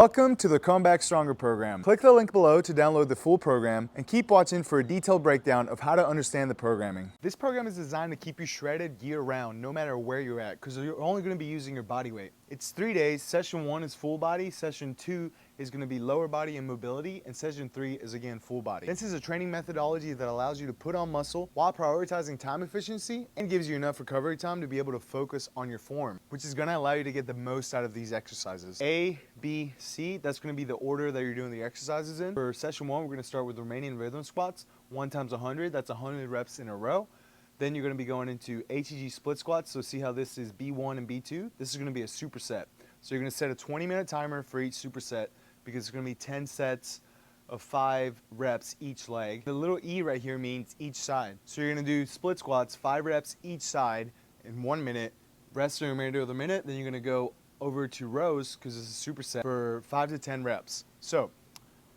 Welcome to the Come Back Stronger program. Click the link below to download the full program and keep watching for a detailed breakdown of how to understand the programming. This program is designed to keep you shredded year-round, no matter where you're at, because you're only going to be using your body weight. It's 3 days. Session 1 is full body, session 2 is going to be lower body and mobility, and session 3 is again full body. This is a training methodology that allows you to put on muscle while prioritizing time efficiency and gives you enough recovery time to be able to focus on your form, which is going to allow you to get the most out of these exercises. A, B, C, that's going to be the order that you're doing the exercises in. For session 1, we're going to start with Romanian rhythm squats, 1 times 100, that's 100 reps in a row. Then you're going to be going into ATG split squats, so see how this is B1 and B2? This is going to be a superset. So you're going to set a 20-minute timer for each superset because it's going to be 10 sets of 5 reps each leg. The little E right here means each side. So you're going to do split squats, 5 reps each side in 1 minute, rest the remainder of the minute, then you're going to go over to rows because this is a superset for 5 to 10 reps. So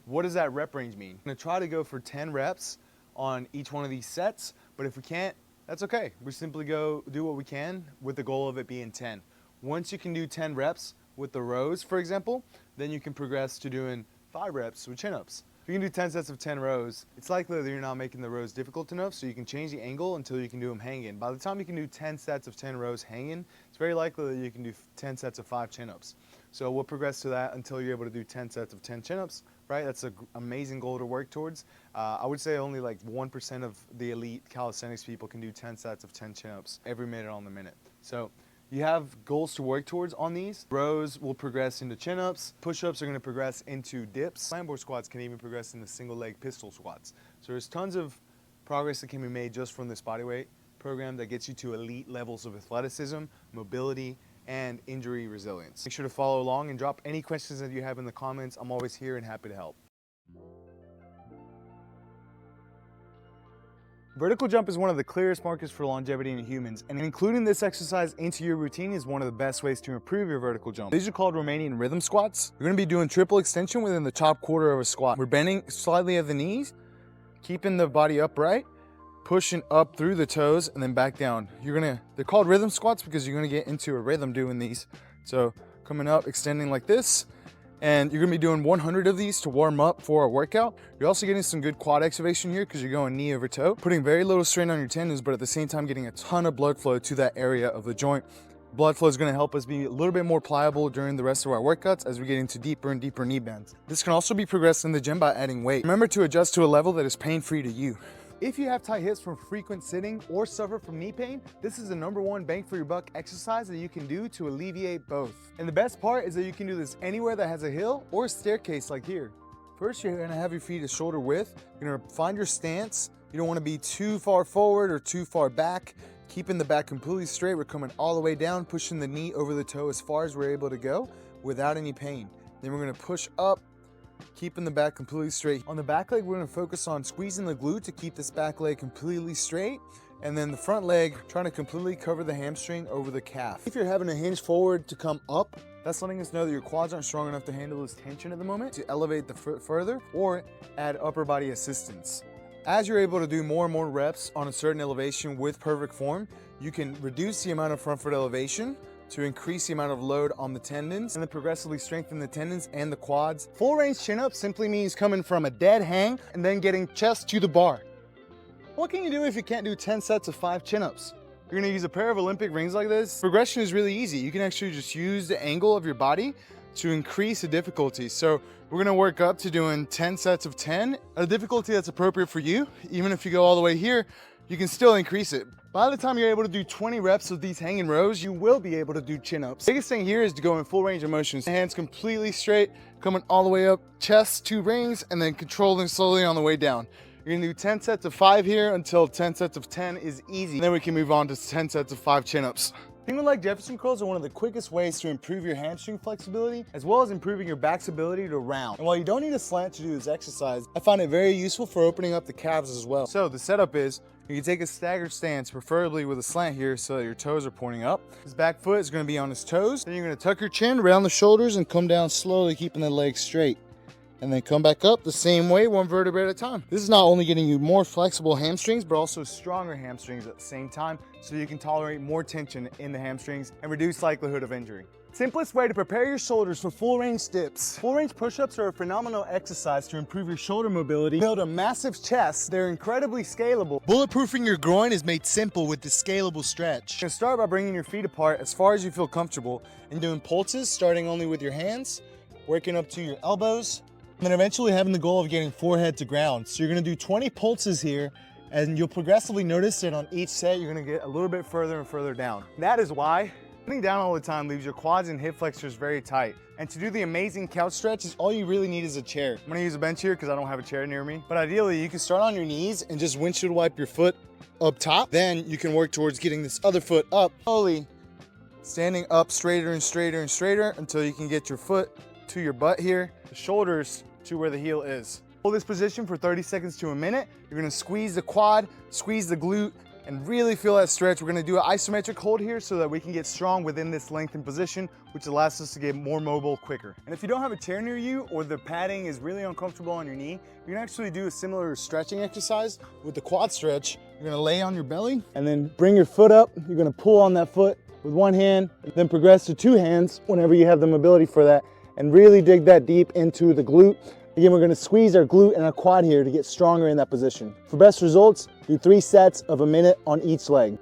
what does that rep range mean? I'm going to try to go for 10 reps on each one of these sets, but if we can't, that's okay. We simply go do what we can with the goal of it being 10. Once you can do 10 reps with the rows, for example, then you can progress to doing 5 reps with chin-ups. If you can do 10 sets of 10 rows, it's likely that you're not making the rows difficult enough, so you can change the angle until you can do them hanging. By the time you can do 10 sets of 10 rows hanging, it's very likely that you can do 10 sets of 5 chin-ups. So we'll progress to that until you're able to do 10 sets of 10 chin-ups, right? That's an amazing goal to work towards. I would say only like 1% of the elite calisthenics people can do 10 sets of 10 chin-ups every minute on the minute. So you have goals to work towards on these. Rows will progress into chin-ups. Push-ups are going to progress into dips. Slam squats can even progress into single leg pistol squats. So there's tons of progress that can be made just from this bodyweight program that gets you to elite levels of athleticism, mobility, and injury resilience. Make sure to follow along and drop any questions that you have in the comments. I'm always here and happy to help. Vertical jump is one of the clearest markers for longevity in humans, and including this exercise into your routine is one of the best ways to improve your vertical jump. These are called Romanian rhythm squats. You're going to be doing triple extension within the top quarter of a squat. We're bending slightly at the knees, keeping the body upright, pushing up through the toes, and then back down. They're called rhythm squats because you're going to get into a rhythm doing these. So coming up, extending like this, and you're going to be doing 100 of these to warm up for a workout. You're also getting some good quad activation here because you're going knee over toe, putting very little strain on your tendons, but at the same time getting a ton of blood flow to that area of the joint. Blood flow is going to help us be a little bit more pliable during the rest of our workouts as we get into deeper and deeper knee bends. This can also be progressed in the gym by adding weight. Remember to adjust to a level that is pain-free to you. If you have tight hips from frequent sitting or suffer from knee pain, this is the #1 bang for your buck exercise that you can do to alleviate both. And the best part is that you can do this anywhere that has a hill or a staircase like here. First, you're gonna have your feet at shoulder width. You're gonna find your stance. You don't wanna be too far forward or too far back. Keeping the back completely straight. We're coming all the way down, pushing the knee over the toe as far as we're able to go without any pain. Then we're gonna push up, keeping the back completely straight. On the back leg, we're going to focus on squeezing the glute to keep this back leg completely straight, and then the front leg trying to completely cover the hamstring over the calf. If you're having to hinge forward to come up, that's letting us know that your quads aren't strong enough to handle this tension at the moment to elevate the foot further or add upper body assistance. As you're able to do more and more reps on a certain elevation with perfect form, you can reduce the amount of front foot elevation to increase the amount of load on the tendons and then progressively strengthen the tendons and the quads. Full range chin-up simply means coming from a dead hang and then getting chest to the bar. What can you do if you can't do 10 sets of 5 chin-ups? You're gonna use a pair of Olympic rings like this. Progression is really easy. You can actually just use the angle of your body to increase the difficulty. So we're gonna work up to doing 10 sets of 10, a difficulty that's appropriate for you. Even if you go all the way here, you can still increase it. By the time you're able to do 20 reps of these hanging rows, you will be able to do chin-ups. Biggest thing here is to go in full range of motion. Hands completely straight, coming all the way up, chest to rings, and then controlling slowly on the way down. You're gonna do 10 sets of 5 here until 10 sets of 10 is easy. Then we can move on to 10 sets of 5 chin-ups. Single leg Jefferson curls are one of the quickest ways to improve your hamstring flexibility, as well as improving your back's ability to round. And while you don't need a slant to do this exercise, I find it very useful for opening up the calves as well. So the setup is, you can take a staggered stance, preferably with a slant here so that your toes are pointing up. His back foot is gonna be on his toes. Then you're gonna tuck your chin around the shoulders and come down slowly, keeping the legs straight. And then come back up the same way, 1 vertebrae at a time. This is not only getting you more flexible hamstrings, but also stronger hamstrings at the same time, so you can tolerate more tension in the hamstrings and reduce likelihood of injury. Simplest way to prepare your shoulders for full range dips. Full range push-ups are a phenomenal exercise to improve your shoulder mobility, build a massive chest. They're incredibly scalable. Bulletproofing your groin is made simple with the scalable stretch. You're gonna start by bringing your feet apart as far as you feel comfortable and doing pulses, starting only with your hands, working up to your elbows, and then eventually having the goal of getting forehead to ground. So you're gonna do 20 pulses here, and you'll progressively notice that on each set, you're gonna get a little bit further and further down. That is why sitting down all the time leaves your quads and hip flexors very tight. And to do the amazing couch stretches, all you really need is a chair. I'm gonna use a bench here because I don't have a chair near me. But ideally, you can start on your knees and just windshield wipe your foot up top. Then you can work towards getting this other foot up, slowly standing up straighter and straighter and straighter until you can get your foot to your butt here, the shoulders to where the heel is. Hold this position for 30 seconds to a minute. You're gonna squeeze the quad, squeeze the glute, and really feel that stretch. We're gonna do an isometric hold here so that we can get strong within this lengthened position, which allows us to get more mobile quicker. And if you don't have a chair near you or the padding is really uncomfortable on your knee, you can actually do a similar stretching exercise with the quad stretch. You're gonna lay on your belly and then bring your foot up. You're gonna pull on that foot with one hand, then progress to two hands whenever you have the mobility for that, and really dig that deep into the glute. Again, we're gonna squeeze our glute and our quad here to get stronger in that position. For best results, do 3 sets of a minute on each leg.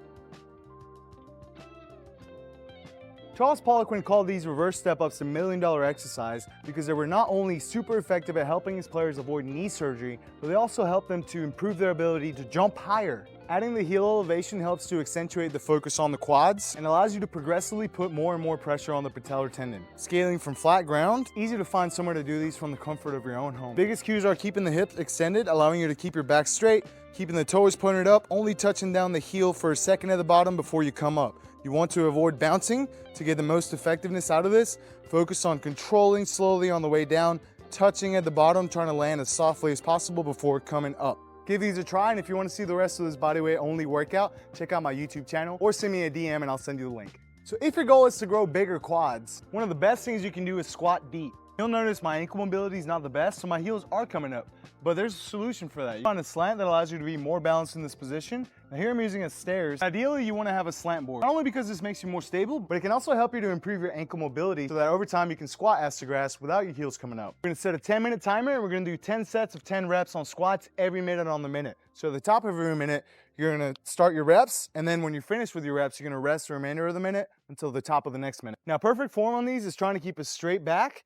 Charles Poliquin called these reverse step-ups a $1 million exercise because they were not only super effective at helping his players avoid knee surgery, but they also helped them to improve their ability to jump higher. Adding the heel elevation helps to accentuate the focus on the quads and allows you to progressively put more and more pressure on the patellar tendon. Scaling from flat ground, easy to find somewhere to do these from the comfort of your own home. Biggest cues are keeping the hips extended, allowing you to keep your back straight, keeping the toes pointed up, only touching down the heel for a second at the bottom before you come up. You want to avoid bouncing to get the most effectiveness out of this. Focus on controlling slowly on the way down, touching at the bottom, trying to land as softly as possible before coming up. Give these a try, and if you want to see the rest of this bodyweight only workout, check out my YouTube channel or send me a DM and I'll send you the link. So if your goal is to grow bigger quads, one of the best things you can do is squat deep. You'll notice my ankle mobility is not the best, so my heels are coming up, but there's a solution for that. You find a slant that allows you to be more balanced in this position. Now here I'm using a stairs. Ideally, you want to have a slant board, not only because this makes you more stable, but it can also help you to improve your ankle mobility so that over time you can squat ass to grass without your heels coming up. We're gonna set a 10-minute timer and we're gonna do 10 sets of 10 reps on squats every minute on the minute. So at the top of every minute, you're gonna start your reps, and then when you're finished with your reps, you're gonna rest the remainder of the minute until the top of the next minute. Now, perfect form on these is trying to keep a straight back,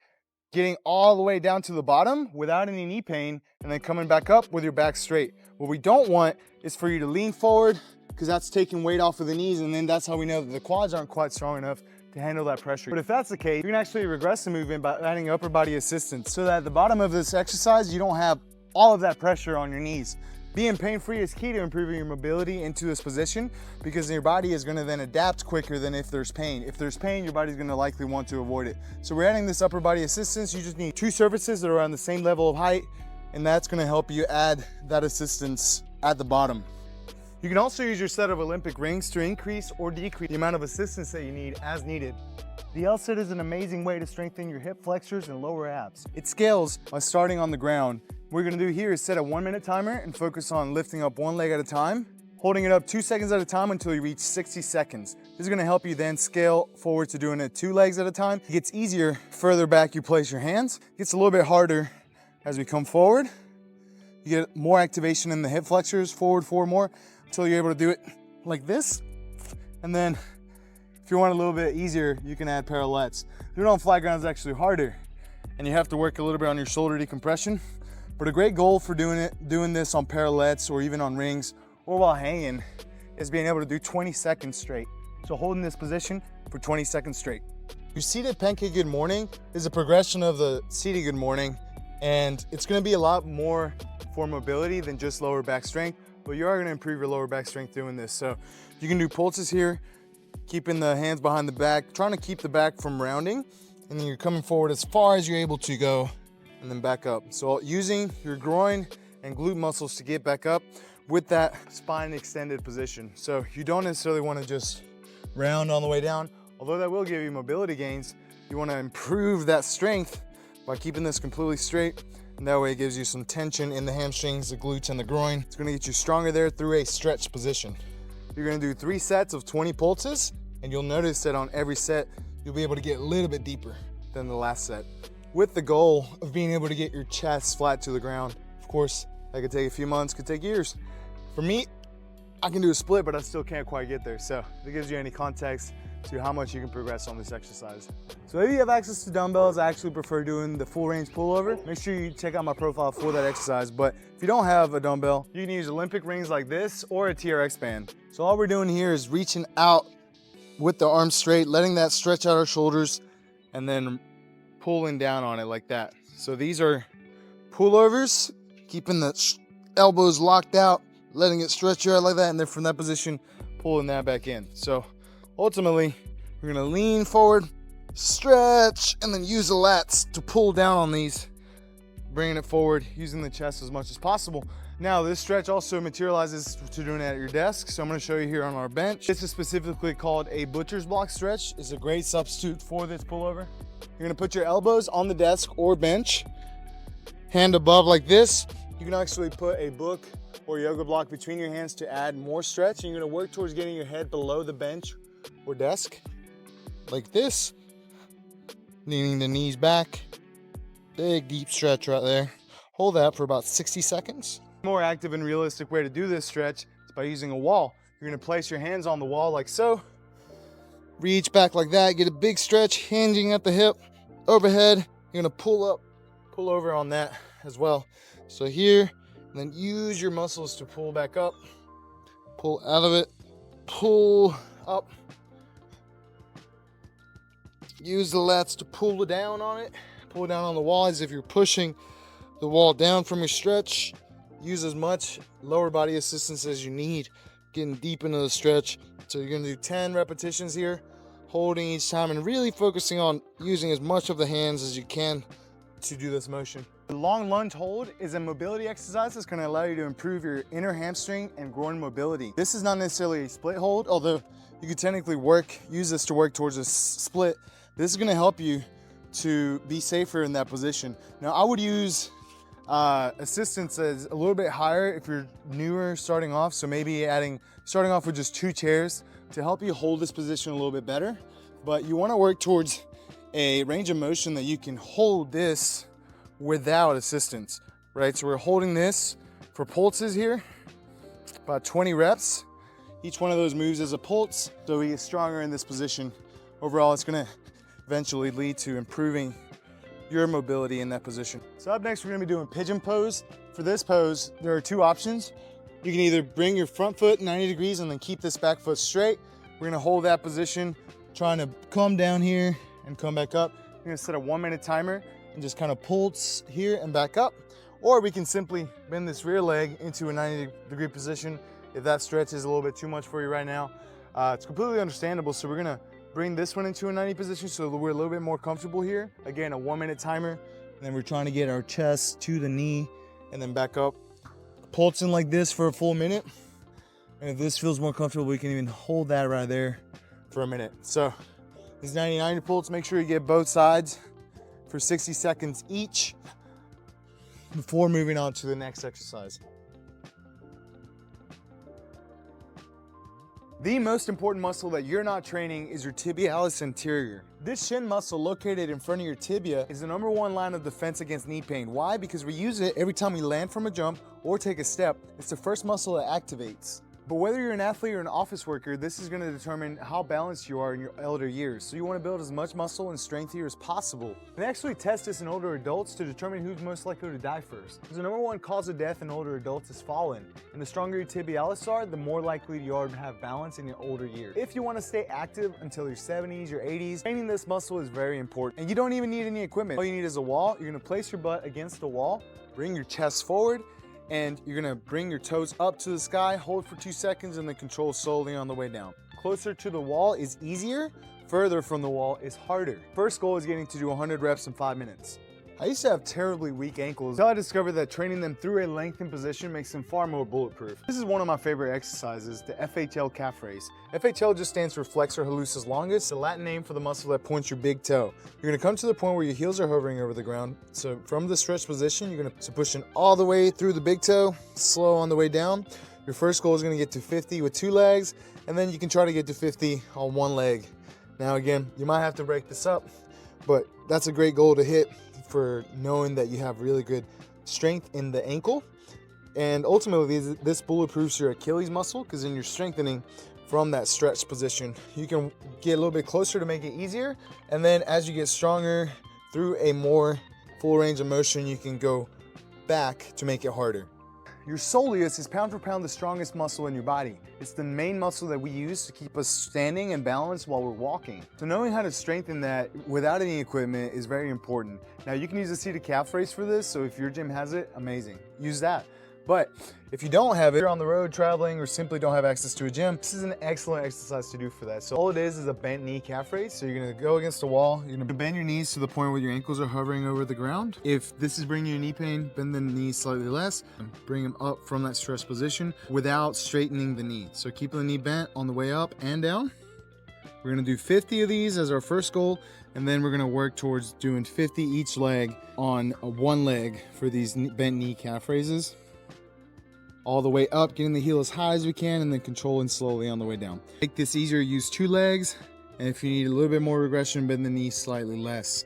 getting all the way down to the bottom without any knee pain, and then coming back up with your back straight. What we don't want is for you to lean forward, because that's taking weight off of the knees, and then that's how we know that the quads aren't quite strong enough to handle that pressure. But if that's the case, you can actually regress the movement by adding upper body assistance so that at the bottom of this exercise, you don't have all of that pressure on your knees. Being pain-free is key to improving your mobility into this position, because your body is gonna then adapt quicker than if there's pain. If there's pain, your body's gonna likely want to avoid it. So we're adding this upper body assistance. You just need 2 surfaces that are on the same level of height, and that's gonna help you add that assistance at the bottom. You can also use your set of Olympic rings to increase or decrease the amount of assistance that you need as needed. The L sit is an amazing way to strengthen your hip flexors and lower abs. It scales by starting on the ground. What we're gonna do here is set a 1-minute timer and focus on lifting up one leg at a time, holding it up 2 seconds at a time until you reach 60 seconds. This is gonna help you then scale forward to doing it 2 legs at a time. It gets easier further back you place your hands. It gets a little bit harder as we come forward. You get more activation in the hip flexors, forward more, until you're able to do it like this. And then if you want a little bit easier, you can add parallettes. Doing it on flat ground is actually harder, and you have to work a little bit on your shoulder decompression. But a great goal for doing this on parallettes or even on rings or while hanging is being able to do 20 seconds straight. So holding this position for 20 seconds straight. Your seated pancake good morning is a progression of the seated good morning, and it's gonna be a lot more for mobility than just lower back strength, but you are gonna improve your lower back strength doing this. So you can do pulses here, keeping the hands behind the back, trying to keep the back from rounding, and then you're coming forward as far as you're able to go, and then back up. So using your groin and glute muscles to get back up with that spine extended position. So you don't necessarily want to just round on the way down, although that will give you mobility gains. You want to improve that strength by keeping this completely straight, and that way it gives you some tension in the hamstrings, the glutes, and the groin. It's going to get you stronger there through a stretch position. You're going to do 3 sets of 20 pulses, and you'll notice that on every set you'll be able to get a little bit deeper than the last set, with the goal of being able to get your chest flat to the ground. Of course, that could take a few months, could take years. For me, I can do a split, but I still can't quite get there. So if it gives you any context to how much you can progress on this exercise. So if you have access to dumbbells, I actually prefer doing the full range pullover. Make sure you check out my profile for that exercise. But if you don't have a dumbbell, you can use Olympic rings like this or a TRX band. So all we're doing here is reaching out with the arms straight, letting that stretch out our shoulders, and then pulling down on it like that. So these are pullovers, keeping the elbows locked out, letting it stretch out like that, and then from that position, pulling that back in. So ultimately, we're gonna lean forward, stretch, and then use the lats to pull down on these, bringing it forward, using the chest as much as possible. Now, this stretch also materializes to doing it at your desk. So I'm gonna show you here on our bench. This is specifically called a butcher's block stretch. It's a great substitute for this pullover. You're gonna put your elbows on the desk or bench, hand above like this. You can actually put a book or yoga block between your hands to add more stretch. And you're gonna work towards getting your head below the bench or desk, like this. Leaning the knees back. Big deep stretch right there. Hold that for about 60 seconds. A more active and realistic way to do this stretch is by using a wall. You're gonna place your hands on the wall like so. Reach back like that, get a big stretch, hinging at the hip, overhead. You're gonna pull up, pull over on that as well. So here, and then use your muscles to pull back up, pull out of it, pull up. Use the lats to pull down on it, pull down on the wall as if you're pushing the wall down from your stretch. Use as much lower body assistance as you need, getting deep into the stretch. So you're gonna do 10 repetitions here, holding each time and really focusing on using as much of the hands as you can to do this motion. The long lunge hold is a mobility exercise that's gonna allow you to improve your inner hamstring and groin mobility. This is not necessarily a split hold, although you could technically use this to work towards a split. This is gonna help you to be safer in that position. Now, I would use assistance as a little bit higher if you're newer starting off. So maybe starting off with just 2 chairs to help you hold this position a little bit better. But you wanna work towards a range of motion that you can hold this without assistance, right? So we're holding this for pulses here, about 20 reps. Each one of those moves is a pulse, so we get stronger in this position. Overall, it's gonna eventually lead to improving your mobility in that position. So up next, we're gonna be doing pigeon pose. For this pose, there are 2 options. You can either bring your front foot 90 degrees and then keep this back foot straight. We're gonna hold that position, trying to come down here and come back up. We're gonna set a 1-minute timer and just kind of pulse here and back up. Or we can simply bend this rear leg into a 90-degree position if that stretch is a little bit too much for you right now. It's completely understandable, so we're gonna bring this one into a 90 position so that we're a little bit more comfortable here. Again, a 1-minute timer, and then we're trying to get our chest to the knee and then back up. Pulsing like this for a full minute. And if this feels more comfortable, we can even hold that right there for a minute. So these 90-90 pulse, make sure you get both sides for 60 seconds each before moving on to the next exercise. The most important muscle that you're not training is your tibialis anterior. This shin muscle located in front of your tibia is the #1 line of defense against knee pain. Why? Because we use it every time we land from a jump or take a step. It's the first muscle that activates. But whether you're an athlete or an office worker, this is going to determine how balanced you are in your elder years. So you want to build as much muscle and strength here as possible. They actually test this in older adults to determine who's most likely to die first. Because the #1 cause of death in older adults is falling. And the stronger your tibialis are, the more likely you are to have balance in your older years. If you want to stay active until your 70s, your 80s, training this muscle is very important. And you don't even need any equipment. All you need is a wall. You're going to place your butt against the wall, bring your chest forward, and you're gonna bring your toes up to the sky, hold for 2 seconds, and then control slowly on the way down. Closer to the wall is easier, further from the wall is harder. First goal is getting to do 100 reps in 5 minutes. I used to have terribly weak ankles until I discovered that training them through a lengthened position makes them far more bulletproof. This is one of my favorite exercises, the FHL calf raise. FHL just stands for flexor hallucis longus, the Latin name for the muscle that points your big toe. You're gonna come to the point where your heels are hovering over the ground. So from the stretch position, you're gonna push all the way through the big toe, slow on the way down. Your first goal is gonna get to 50 with 2 legs, and then you can try to get to 50 on 1 leg Now again, you might have to break this up, but that's a great goal to hit for knowing that you have really good strength in the ankle. And ultimately, this bulletproofs your Achilles muscle, because then you're strengthening from that stretch position. You can get a little bit closer to make it easier, and then as you get stronger through a more full range of motion, you can go back to make it harder. Your soleus is pound for pound the strongest muscle in your body. It's the main muscle that we use to keep us standing and balanced while we're walking. So knowing how to strengthen that without any equipment is very important. Now you can use a seated calf raise for this, so if your gym has it, amazing, use that. But if you don't have it, you're on the road traveling or simply don't have access to a gym, this is an excellent exercise to do for that. So all it is a bent knee calf raise. So you're gonna go against the wall, you're gonna bend your knees to the point where your ankles are hovering over the ground. If this is bringing you knee pain, bend the knees slightly less and bring them up from that stretch position without straightening the knee. So keeping the knee bent on the way up and down. We're gonna do 50 of these as our first goal, and then we're gonna work towards doing 50 each leg on one leg for these bent knee calf raises. All the way up, getting the heel as high as we can, and then controlling slowly on the way down. Make this easier, use 2 legs, and if you need a little bit more regression, bend the knee slightly less.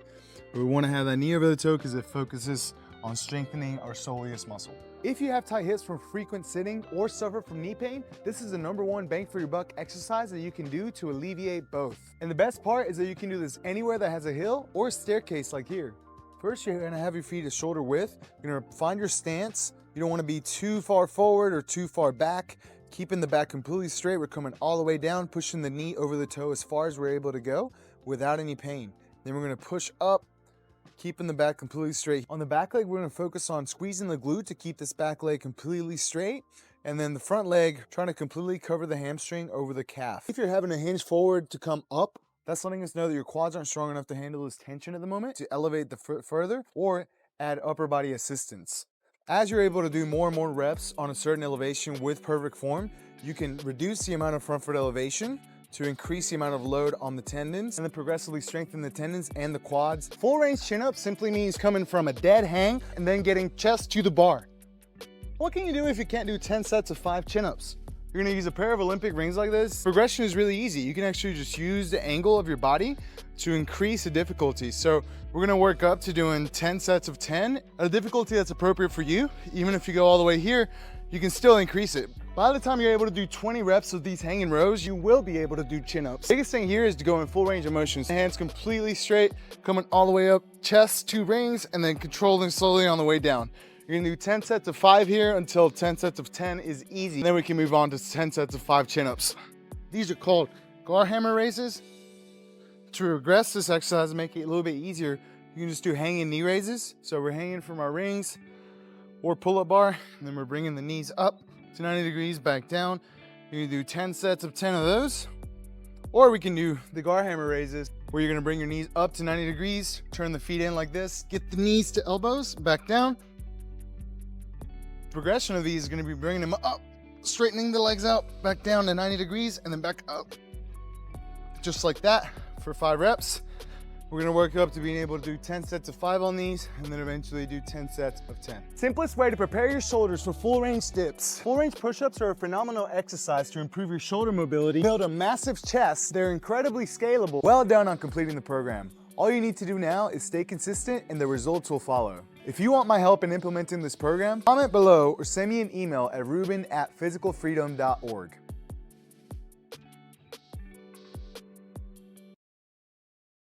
We want to have that knee over the toe because it focuses on strengthening our soleus muscle. If you have tight hips from frequent sitting or suffer from knee pain, this is the #1 bang for your buck exercise that you can do to alleviate both. And the best part is that you can do this anywhere that has a hill or a staircase like here. First, you're gonna have your feet at shoulder width. You're gonna find your stance. You don't wanna be too far forward or too far back. Keeping the back completely straight. We're coming all the way down, pushing the knee over the toe as far as we're able to go without any pain. Then we're gonna push up, keeping the back completely straight. On the back leg, we're gonna focus on squeezing the glute to keep this back leg completely straight. And then the front leg, trying to completely cover the hamstring over the calf. If you're having to hinge forward to come up, that's letting us know that your quads aren't strong enough to handle this tension at the moment to elevate the foot further or add upper body assistance. As you're able to do more and more reps on a certain elevation with perfect form, you can reduce the amount of front foot elevation to increase the amount of load on the tendons and then progressively strengthen the tendons and the quads. Full range chin up simply means coming from a dead hang and then getting chest to the bar. What can you do if you can't do 10 sets of 5 chin ups? You're gonna use a pair of Olympic rings like this. Progression is really easy. You can actually just use the angle of your body to increase the difficulty. So we're gonna work up to doing 10 sets of 10 at a difficulty that's appropriate for you. Even if you go all the way here, you can still increase it. By the time you're able to do 20 reps of these hanging rows, you will be able to do chin ups. Biggest thing here is to go in full range of motion. Hands completely straight, coming all the way up, chest to rings, and then controlling slowly on the way down. You're gonna do 10 sets of 5 here until 10 sets of 10 is easy. Then we can move on to 10 sets of 5 chin-ups. These are called gar hammer raises. To regress this exercise and make it a little bit easier, you can just do hanging knee raises. So we're hanging from our rings or pull-up bar, and then we're bringing the knees up to 90 degrees, back down. You're gonna do 10 sets of 10 of those. Or we can do the gar hammer raises, where you're gonna bring your knees up to 90 degrees, turn the feet in like this, get the knees to elbows, back down. Progression of these is going to be bringing them up, straightening the legs out, back down to 90 degrees, and then back up. Just like that for 5 reps. We're going to work up to being able to do 10 sets of 5 on these, and then eventually do 10 sets of 10. Simplest way to prepare your shoulders for full range dips. Full range push-ups are a phenomenal exercise to improve your shoulder mobility, build a massive chest. They're incredibly scalable. Well done on completing the program. All you need to do now is stay consistent and the results will follow. If you want my help in implementing this program, comment below or send me an email at ruben@physicalfreedom.org.